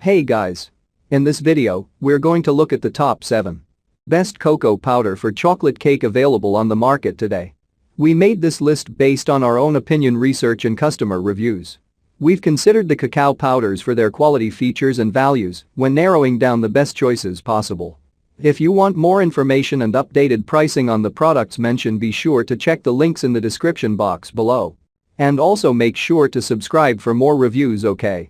Hey guys! In this video, we're going to look at the top 7 best cocoa powder for chocolate cake available on the market today. We made this list based on our own opinion research and customer reviews. We've considered the cacao powders for their quality features and values when narrowing down the best choices possible. If you want more information and updated pricing on the products mentioned, be sure to check the links in the description box below. And also make sure to subscribe for more reviews, okay?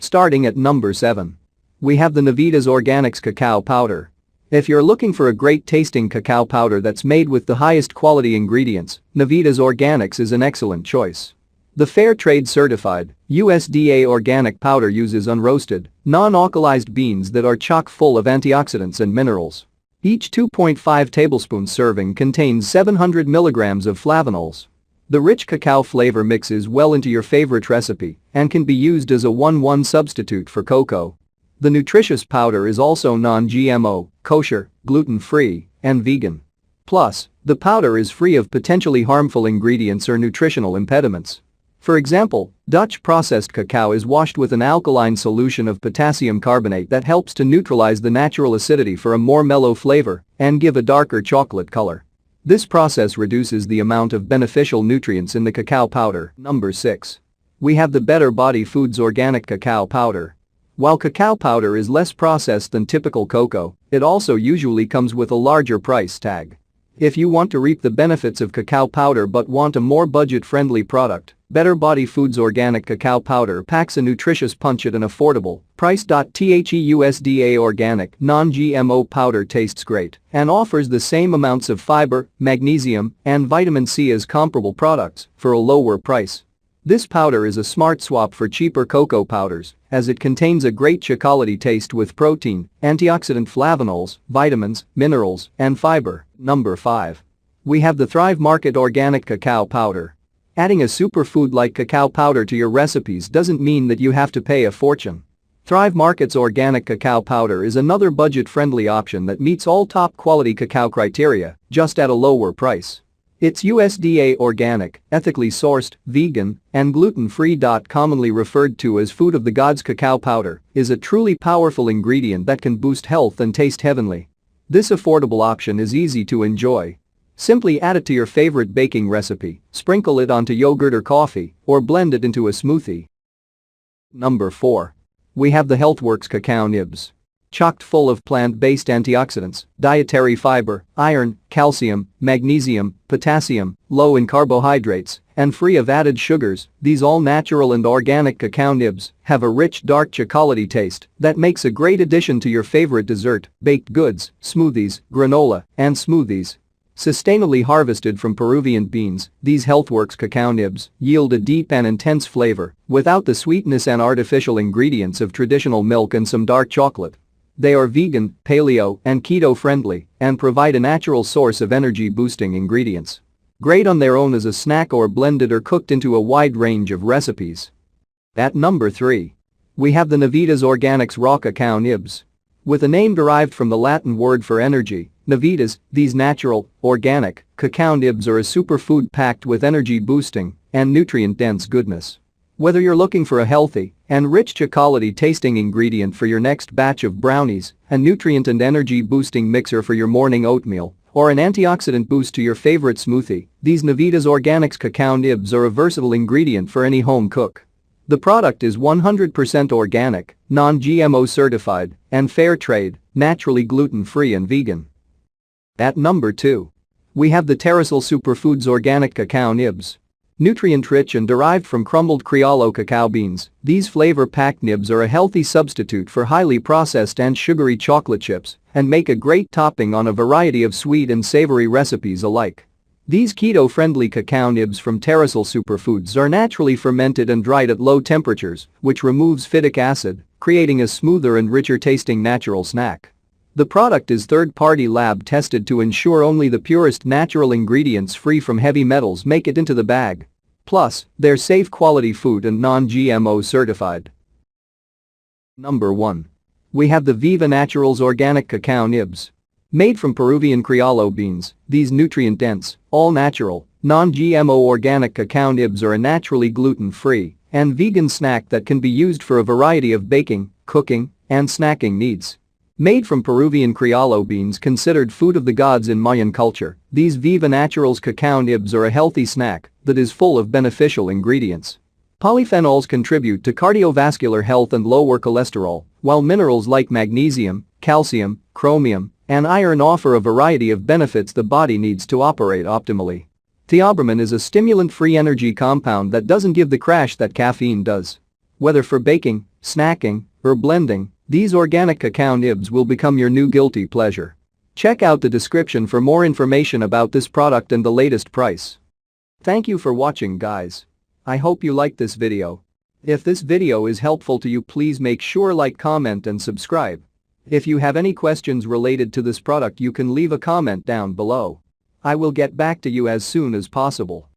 Starting at number 7. We have the Navitas Organics Cacao Powder. If you're looking for a great tasting cacao powder that's made with the highest quality ingredients, Navitas Organics is an excellent choice. The Fair Trade certified, USDA organic powder uses unroasted, non-alkalized beans that are chock full of antioxidants and minerals. Each 2.5 tablespoon serving contains 700 milligrams of flavonols. The rich cacao flavor mixes well into your favorite recipe and can be used as a 1-1 substitute for cocoa. The nutritious powder is also non-GMO, kosher, gluten-free, and vegan. Plus, the powder is free of potentially harmful ingredients or nutritional impediments. For example, Dutch processed cacao is washed with an alkaline solution of potassium carbonate that helps to neutralize the natural acidity for a more mellow flavor and give a darker chocolate color. This process reduces the amount of beneficial nutrients in the cacao powder. Number 6. We have the BetterBody Foods Organic Cacao Powder. While cacao powder is less processed than typical cocoa, it also usually comes with a larger price tag. If you want to reap the benefits of cacao powder but want a more budget-friendly product, BetterBody Foods Organic Cacao Powder packs a nutritious punch at an affordable price. The USDA organic, non-GMO powder tastes great and offers the same amounts of fiber, magnesium, and vitamin C as comparable products for a lower price. This powder is a smart swap for cheaper cocoa powders as it contains a great chocolatey taste with protein, antioxidant flavonols, vitamins, minerals, and fiber. Number 5. We have the Thrive Market Organic Cacao Powder. Adding a superfood like cacao powder to your recipes doesn't mean that you have to pay a fortune. Thrive Market's organic cacao powder is another budget-friendly option that meets all top-quality cacao criteria, just at a lower price. It's USDA organic, ethically sourced, vegan, and gluten-free. Commonly referred to as food of the gods, cacao powder is a truly powerful ingredient that can boost health and taste heavenly. This affordable option is easy to enjoy. Simply add it to your favorite baking recipe, sprinkle it onto yogurt or coffee, or blend it into a smoothie. Number 4. We have the Healthworks Cacao Nibs. Chocked full of plant-based antioxidants, dietary fiber, iron, calcium, magnesium, potassium, low in carbohydrates, and free of added sugars, these all-natural and organic cacao nibs have a rich, dark chocolatey taste that makes a great addition to your favorite dessert, baked goods, smoothies, granola, and smoothies. Sustainably harvested from Peruvian beans, these Healthworks cacao nibs yield a deep and intense flavor without the sweetness and artificial ingredients of traditional milk and some dark chocolate. They are vegan, paleo, and keto-friendly and provide a natural source of energy-boosting ingredients. Great on their own as a snack or blended or cooked into a wide range of recipes. At number 3. We have the Navitas Organics Raw Cacao Nibs. With a name derived from the Latin word for energy, Navitas, these natural, organic, cacao nibs are a superfood packed with energy-boosting and nutrient-dense goodness. Whether you're looking for a healthy and rich chocolatey tasting ingredient for your next batch of brownies, a nutrient and energy-boosting mixer for your morning oatmeal, or an antioxidant boost to your favorite smoothie, these Navitas Organics Cacao Nibs are a versatile ingredient for any home cook. The product is 100% organic, non-GMO certified, and fair trade, naturally gluten-free and vegan. At number 2. We have the Terrasoul Superfoods Organic Cacao Nibs. Nutrient-rich and derived from crumbled Criollo cacao beans, these flavor-packed nibs are a healthy substitute for highly processed and sugary chocolate chips and make a great topping on a variety of sweet and savory recipes alike. These keto-friendly cacao nibs from Terrasoul Superfoods are naturally fermented and dried at low temperatures, which removes phytic acid, creating a smoother and richer-tasting natural snack. The product is third-party lab tested to ensure only the purest natural ingredients free from heavy metals make it into the bag. Plus, they're safe quality food and non-GMO certified. Number 1. We have the Viva Naturals Organic Cacao Nibs. Made from Peruvian Criollo beans, these nutrient-dense, all-natural, non-GMO organic cacao nibs are a naturally gluten-free and vegan snack that can be used for a variety of baking, cooking, and snacking needs. Made from Peruvian Criollo beans considered food of the gods in Mayan culture, these Viva Naturals cacao nibs are a healthy snack that is full of beneficial ingredients. Polyphenols contribute to cardiovascular health and lower cholesterol, while minerals like magnesium, calcium, chromium, and iron offer a variety of benefits the body needs to operate optimally. Theobromine is a stimulant-free energy compound that doesn't give the crash that caffeine does. Whether for baking, snacking, or blending, these organic cacao nibs will become your new guilty pleasure. Check out the description for more information about this product and the latest price. Thank you for watching, guys. I hope you liked this video. If this video is helpful to you, please make sure like, comment and subscribe. If you have any questions related to this product, you can leave a comment down below. I will get back to you as soon as possible.